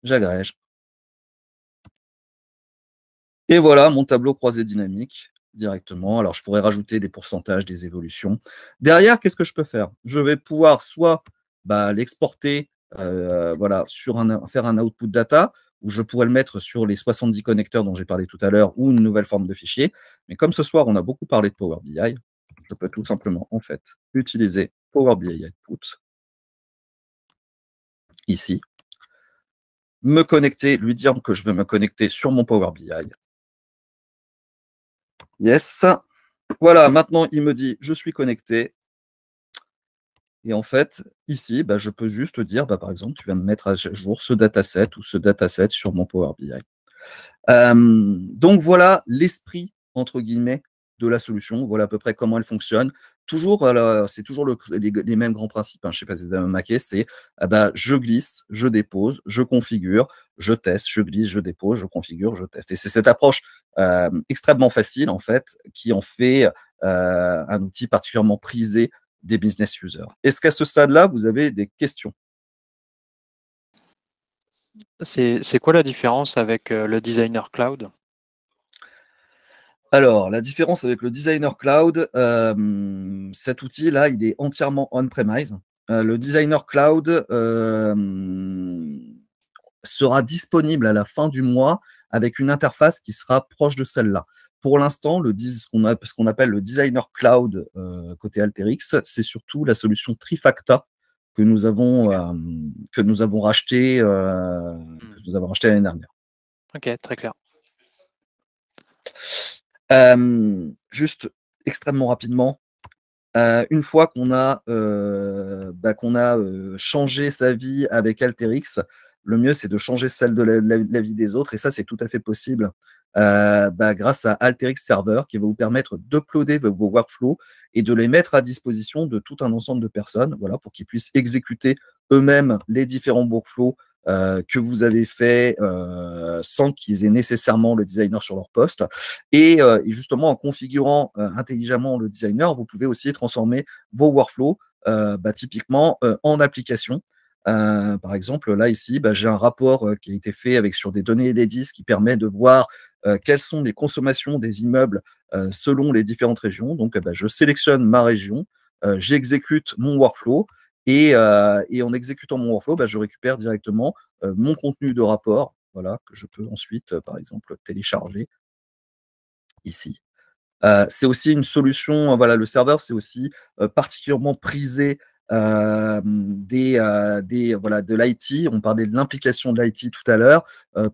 J'agrège. Et voilà mon tableau croisé dynamique directement. Alors, je pourrais rajouter des pourcentages, des évolutions. Derrière, qu'est-ce que je peux faire? Je vais pouvoir soit l'exporter, voilà, faire un output data, ou je pourrais le mettre sur les 70 connecteurs dont j'ai parlé tout à l'heure, ou une nouvelle forme de fichier. Mais comme ce soir, on a beaucoup parlé de Power BI, je peux tout simplement, en fait, utiliser Power BI Output, ici, me connecter, lui dire que je veux me connecter sur mon Power BI. Yes. Voilà, maintenant, il me dit « je suis connecté ». Et en fait, ici, je peux juste dire, par exemple, tu vas me mettre à jour ce dataset ou ce dataset sur mon Power BI. Donc, voilà l'esprit, entre guillemets, de la solution. Voilà à peu près comment elle fonctionne. Toujours, c'est toujours les mêmes grands principes. Hein. Je ne sais pas si vous avez remarqué, c'est je glisse, je dépose, je configure, je teste, je glisse, je dépose, je configure, je teste. Et c'est cette approche extrêmement facile, en fait, qui en fait un outil particulièrement prisé des business users. Est-ce qu'à ce stade-là, vous avez des questions? C'est quoi la différence avec le Designer Cloud? Alors, la différence avec le Designer Cloud, cet outil-là, il est entièrement on-premise. Le Designer Cloud sera disponible à la fin du mois avec une interface qui sera proche de celle-là. Pour l'instant, ce qu'on appelle le Designer Cloud côté Alteryx, c'est surtout la solution Trifacta que nous avons racheté l'année dernière. Ok, très clair. Juste extrêmement rapidement, une fois qu'on a changé sa vie avec Alteryx, le mieux c'est de changer celle de la vie des autres, et ça c'est tout à fait possible grâce à Alteryx Server qui va vous permettre d'uploader vos workflows et de les mettre à disposition de tout un ensemble de personnes, voilà, pour qu'ils puissent exécuter eux-mêmes les différents workflows que vous avez fait sans qu'ils aient nécessairement le designer sur leur poste. Et justement, en configurant intelligemment le designer, vous pouvez aussi transformer vos workflows typiquement en application. Par exemple, là, ici, j'ai un rapport qui a été fait sur des données d'EDIS qui permet de voir quelles sont les consommations des immeubles selon les différentes régions. Donc, je sélectionne ma région, j'exécute mon workflow, et en exécutant mon workflow, je récupère directement mon contenu de rapport, voilà, que je peux ensuite, par exemple, télécharger ici. C'est aussi une solution, voilà, le serveur, c'est aussi particulièrement prisé de l'IT. On parlait de l'implication de l'IT tout à l'heure.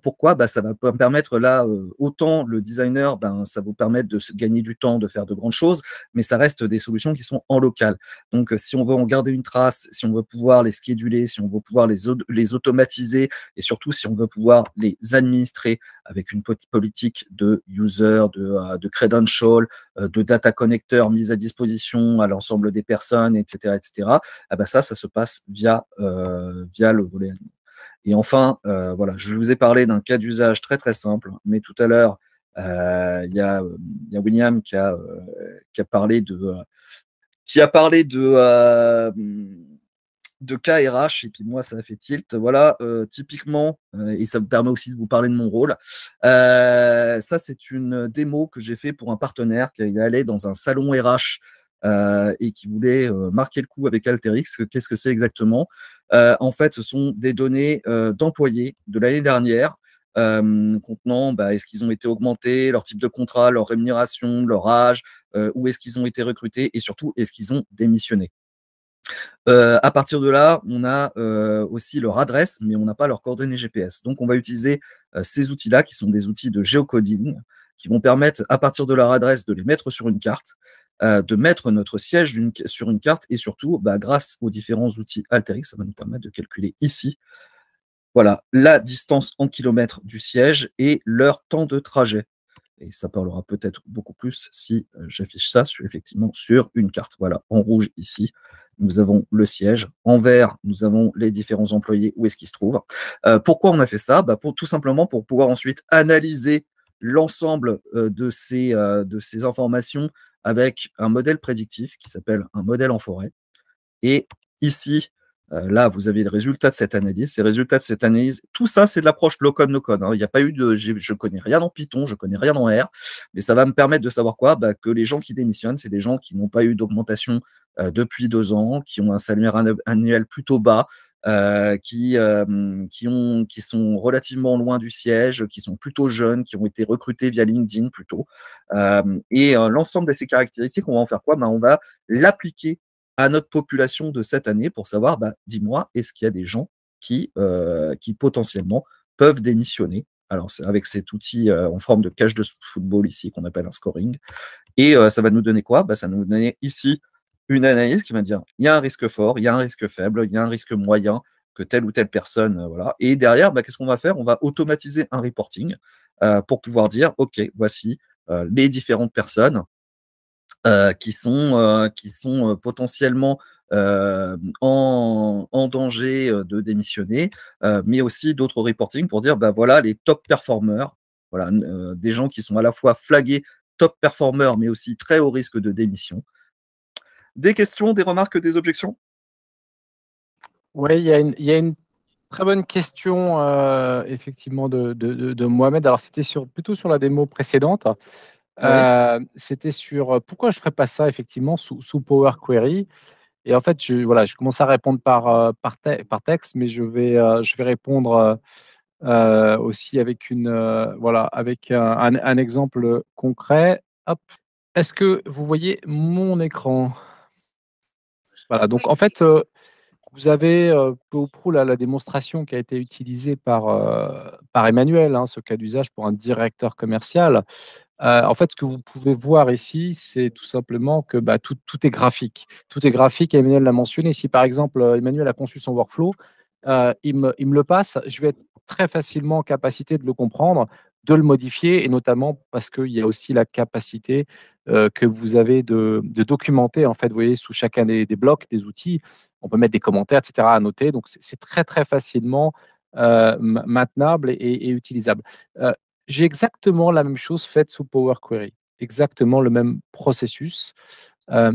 Pourquoi? Ça va permettre là, autant le designer, ça vous permet de gagner du temps, de faire de grandes choses, mais ça reste des solutions qui sont en local. Donc, si on veut en garder une trace, si on veut pouvoir les scheduler, si on veut pouvoir les automatiser, et surtout si on veut pouvoir les administrer avec une politique de user, de credential, de data connecteur mise à disposition à l'ensemble des personnes, etc., etc. Ça se passe via le volet admin. Et enfin, voilà, je vous ai parlé d'un cas d'usage très très simple, mais tout à l'heure, il y a William qui a parlé de de cas RH, et puis moi, ça a fait tilt. Voilà, typiquement, et ça me permet aussi de vous parler de mon rôle. Ça, c'est une démo que j'ai fait pour un partenaire qui allait dans un salon RH et qui voulait marquer le coup avec Alteryx. Qu'est-ce que c'est exactement? En fait, ce sont des données d'employés de l'année dernière contenant est-ce qu'ils ont été augmentés, leur type de contrat, leur rémunération, leur âge, où est-ce qu'ils ont été recrutés et surtout, est-ce qu'ils ont démissionné. À partir de là, on a aussi leur adresse, mais on n'a pas leurs coordonnées GPS. Donc, on va utiliser ces outils-là, qui sont des outils de géocoding, qui vont permettre, à partir de leur adresse, de les mettre sur une carte, de mettre notre siège sur une carte, et surtout, grâce aux différents outils Alteryx, ça va nous permettre de calculer ici, voilà, la distance en kilomètres du siège et leur temps de trajet. Et ça parlera peut-être beaucoup plus si j'affiche ça effectivement sur une carte. Voilà, en rouge ici, nous avons le siège. En vert, nous avons les différents employés, où est-ce qu'ils se trouvent. Pourquoi on a fait ça? Tout simplement pour pouvoir ensuite analyser l'ensemble de ces informations avec un modèle prédictif qui s'appelle un modèle en forêt. Et ici, là, vous avez le résultat de cette analyse. Ces résultats de cette analyse, tout ça, c'est de l'approche low-code, no-code. Il n'y a pas eu de... Je ne connais rien en Python, je ne connais rien en R, mais ça va me permettre de savoir quoi? Que les gens qui démissionnent, c'est des gens qui n'ont pas eu d'augmentation depuis 2 ans, qui ont un salaire annuel plutôt bas, qui sont relativement loin du siège, qui sont plutôt jeunes, qui ont été recrutés via LinkedIn plutôt. Et l'ensemble de ces caractéristiques, on va en faire quoi? On va l'appliquer à notre population de cette année pour savoir, dis-moi, est-ce qu'il y a des gens qui potentiellement peuvent démissionner? Alors, c'est avec cet outil en forme de cage de football ici, qu'on appelle un scoring. Et ça va nous donner quoi? Ça va nous donner ici une analyse qui va dire, il y a un risque fort, il y a un risque faible, il y a un risque moyen, que telle ou telle personne, voilà. Et derrière, qu'est-ce qu'on va faire? On va automatiser un reporting pour pouvoir dire, OK, voici les différentes personnes qui sont potentiellement en danger de démissionner, mais aussi d'autres reporting pour dire, voilà les top performers, voilà, des gens qui sont à la fois flagués top performers, mais aussi très haut risque de démission. Des questions, des remarques, des objections? Oui, il y a une très bonne question, effectivement, de Mohamed. Alors, c'était plutôt sur la démo précédente. Oui. C'était sur pourquoi je ne ferais pas ça, effectivement, sous Power Query. Et en fait, je commence à répondre par texte, mais je vais répondre aussi avec avec un exemple concret. Hop. Est-ce que vous voyez mon écran? Voilà, donc en fait, vous avez peu ou prou la démonstration qui a été utilisée par Emmanuel, ce cas d'usage pour un directeur commercial. En fait, ce que vous pouvez voir ici, c'est tout simplement que tout est graphique. Tout est graphique, et Emmanuel l'a mentionné. Si par exemple, Emmanuel a conçu son workflow, il me le passe, je vais être très facilement en capacité de le comprendre, de le modifier, et notamment parce qu'il y a aussi la capacité que vous avez de documenter, en fait, vous voyez, sous chacun des blocs, des outils, on peut mettre des commentaires, etc., à noter. Donc, c'est très, très facilement maintenable et utilisable. J'ai exactement la même chose faite sous Power Query, exactement le même processus.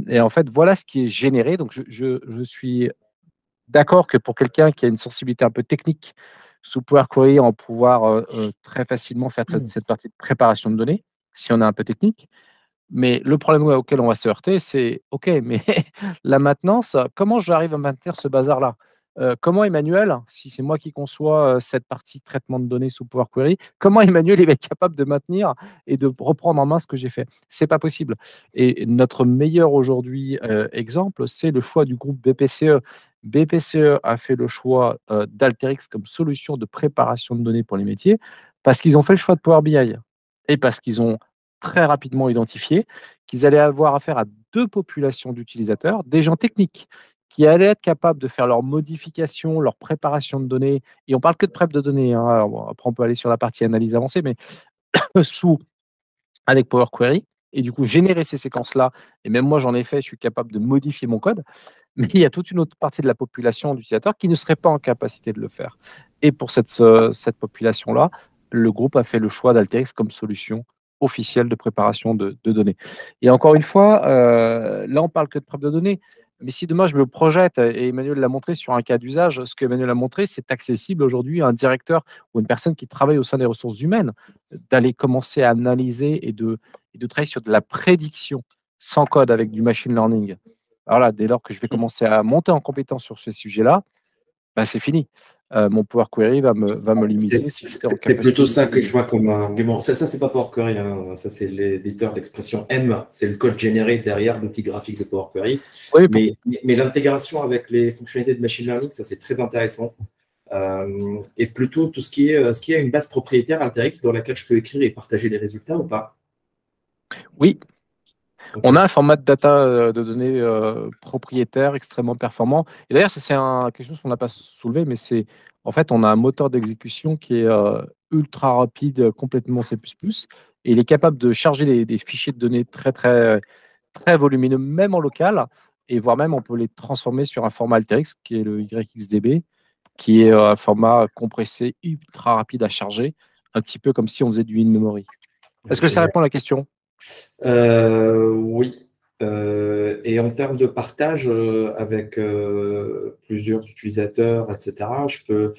Et en fait, voilà ce qui est généré. Donc, je suis d'accord que pour quelqu'un qui a une sensibilité un peu technique, sous Power Query, on va pouvoir très facilement faire cette partie de préparation de données, si on est un peu technique. Mais le problème auquel on va se heurter, c'est OK, mais la maintenance, comment j'arrive à maintenir ce bazar-là? Comment Emmanuel, si c'est moi qui conçois cette partie de traitement de données sous Power Query, comment Emmanuel il va être capable de maintenir et de reprendre en main ce que j'ai fait? C'est pas possible. Et notre meilleur aujourd'hui exemple, c'est le choix du groupe BPCE. BPCE a fait le choix d'Alterix comme solution de préparation de données pour les métiers parce qu'ils ont fait le choix de Power BI et parce qu'ils ont très rapidement identifié qu'ils allaient avoir affaire à 2 populations d'utilisateurs, des gens techniques qui allaient être capables de faire leurs modifications, leur préparation de données, et on parle que de prep de données, alors bon, après on peut aller sur la partie analyse avancée, mais avec Power Query, et du coup générer ces séquences-là, et même moi j'en ai fait, je suis capable de modifier mon code, mais il y a toute une autre partie de la population d'utilisateurs qui ne serait pas en capacité de le faire. Et pour cette population-là, le groupe a fait le choix d'Alterix comme solution officielle de préparation de données. Et encore une fois, là on parle que de prep de données, Mais si demain je me projette, et Emmanuel l'a montré sur un cas d'usage, ce qu'Emmanuel a montré, c'est accessible aujourd'hui à un directeur ou une personne qui travaille au sein des ressources humaines, d'aller commencer à analyser et de travailler sur de la prédiction sans code avec du machine learning. Alors là, dès lors que je vais commencer à monter en compétence sur ce sujet-là, bah, c'est fini. Mon Power Query va me limiter si j'étais en C'est capacité. plutôt ça que je vois comme un. Mais bon, ça c'est pas Power Query, hein. Ça, c'est l'éditeur d'expression M. C'est le code généré derrière l'outil graphique de Power Query. Oui, Mais l'intégration avec les fonctionnalités de machine learning, ça, c'est très intéressant. Et plutôt tout ce qui est une base propriétaire Alteryx dans laquelle je peux écrire et partager des résultats ou pas? oui. Ok. On a un format de data de données propriétaire extrêmement performant. Et d'ailleurs, ça c'est quelque chose qu'on n'a pas soulevé, mais c'est en fait, on a un moteur d'exécution qui est ultra rapide, complètement C++, et il est capable de charger des fichiers de données très, très, très volumineux, même en local, et voire même on peut les transformer sur un format Alteryx qui est le YXDB, qui est un format compressé ultra rapide à charger, un petit peu comme si on faisait du in-memory. Est-ce que ça répond à la question? Oui. Et en termes de partage avec plusieurs utilisateurs, etc., je peux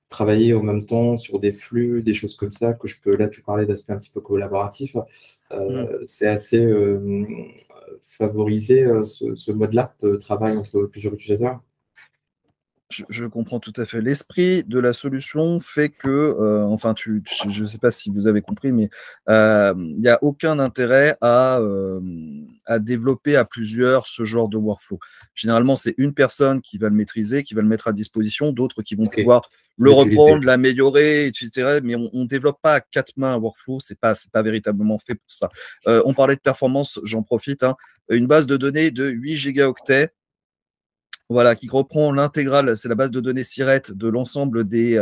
travailler en même temps sur des flux, des choses comme ça, que je peux, là tu parlais d'aspect un petit peu collaboratif, c'est assez favorisé ce mode-là de travail entre plusieurs utilisateurs. Je comprends tout à fait. L'esprit de la solution fait que, enfin, je ne sais pas si vous avez compris, mais il n'y a aucun intérêt à développer à plusieurs ce genre de workflow. Généralement, c'est une personne qui va le maîtriser, qui va le mettre à disposition, d'autres qui vont pouvoir le reprendre, l'améliorer, etc. Mais on ne développe pas à 4 mains un workflow, c'est pas véritablement fait pour ça. On parlait de performance, j'en profite, hein. Une base de données de 8 gigaoctets, voilà, qui reprend l'intégrale, c'est la base de données SIRET de l'ensemble des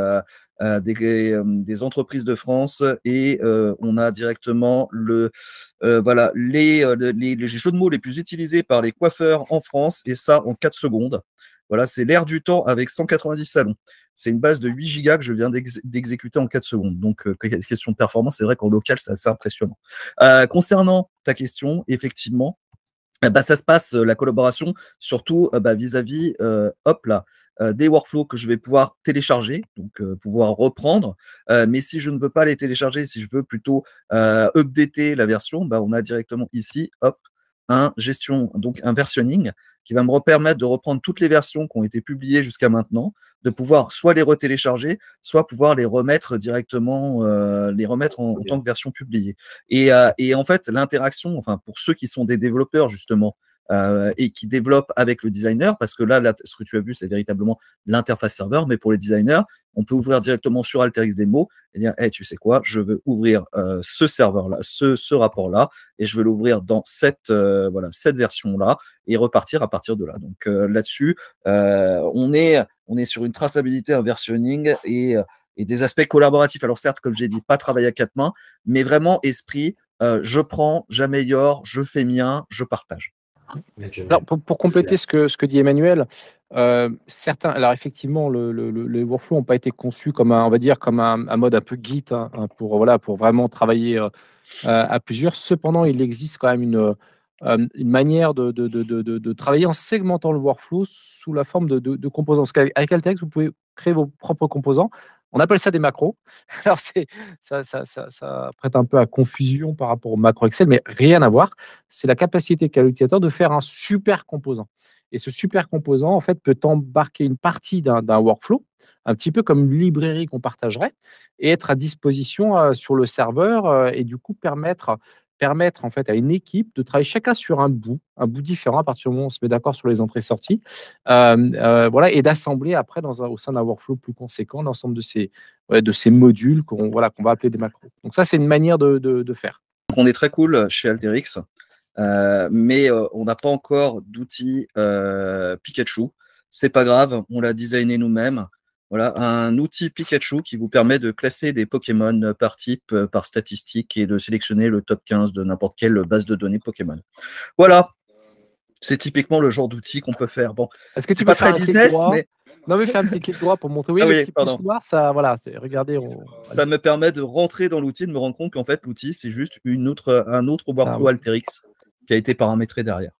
entreprises de France, et on a directement voilà, les jeux de mots les plus utilisés par les coiffeurs en France, et ça en 4 secondes. Voilà, c'est l'air du temps avec 190 salons. C'est une base de 8 gigas que je viens d'exécuter en 4 secondes. Donc, question de performance, c'est vrai qu'en local, c'est assez impressionnant. Concernant ta question, effectivement, ça se passe, la collaboration, surtout vis-à-vis des workflows que je vais pouvoir télécharger, donc pouvoir reprendre. Mais si je ne veux pas les télécharger, si je veux plutôt updater la version, on a directement ici, un versionning qui va me permettre de reprendre toutes les versions qui ont été publiées jusqu'à maintenant, de pouvoir soit les retélécharger, soit pouvoir les remettre directement, en tant que version publiée. Et en fait, l'interaction, enfin, pour ceux qui sont des développeurs, justement, et qui développent avec le designer, parce que là, ce que tu as vu, c'est véritablement l'interface serveur, mais pour les designers, on peut ouvrir directement sur Alteryx Demo et dire, hey, tu sais quoi, je veux ouvrir ce serveur-là, ce rapport-là, et je veux l'ouvrir dans cette version-là, et repartir à partir de là. Donc là-dessus, on est sur une traçabilité, un versionning et des aspects collaboratifs. Alors certes, comme j'ai dit, pas travailler à 4 mains, mais vraiment esprit, je prends, j'améliore, je fais mien, je partage. Alors, pour compléter ce que dit Emmanuel, alors effectivement, les workflows n'ont pas été conçus comme on va dire, comme un mode un peu Git, hein, pour vraiment travailler à plusieurs. Cependant, il existe quand même une manière de travailler en segmentant le workflow sous la forme de composants. Parce qu'avec Alteryx, vous pouvez créer vos propres composants. On appelle ça des macros. Alors, ça prête un peu à confusion par rapport au macro Excel, mais rien à voir. C'est la capacité qu'a l'utilisateur de faire un super composant. Et ce super composant, en fait, peut embarquer une partie d'un workflow, un petit peu comme une librairie qu'on partagerait, et être à disposition sur le serveur, et du coup permettre en fait à une équipe de travailler chacun sur un bout différent à partir du moment où on se met d'accord sur les entrées-sorties, voilà, et d'assembler après au sein d'un workflow plus conséquent l'ensemble de ces modules qu'on va appeler des macros. Donc ça, c'est une manière de faire. Donc on est très cool chez Alteryx, mais on n'a pas encore d'outil Pikachu. C'est pas grave, on l'a designé nous-mêmes. Voilà, un outil Pikachu qui vous permet de classer des Pokémon par type, par statistique, et de sélectionner le top 15 de n'importe quelle base de données Pokémon. Voilà, c'est typiquement le genre d'outil qu'on peut faire. Bon, est-ce que tu pas peux faire très un clic business, droit mais non, mais fais un petit clic droit pour montrer. Oui, Ah le oui, petit pardon. pouce noir, ça, voilà, regardez. Ça me permet de rentrer dans l'outil, de me rendre compte qu'en fait, l'outil, c'est juste un autre workflow Alteryx qui a été paramétré derrière.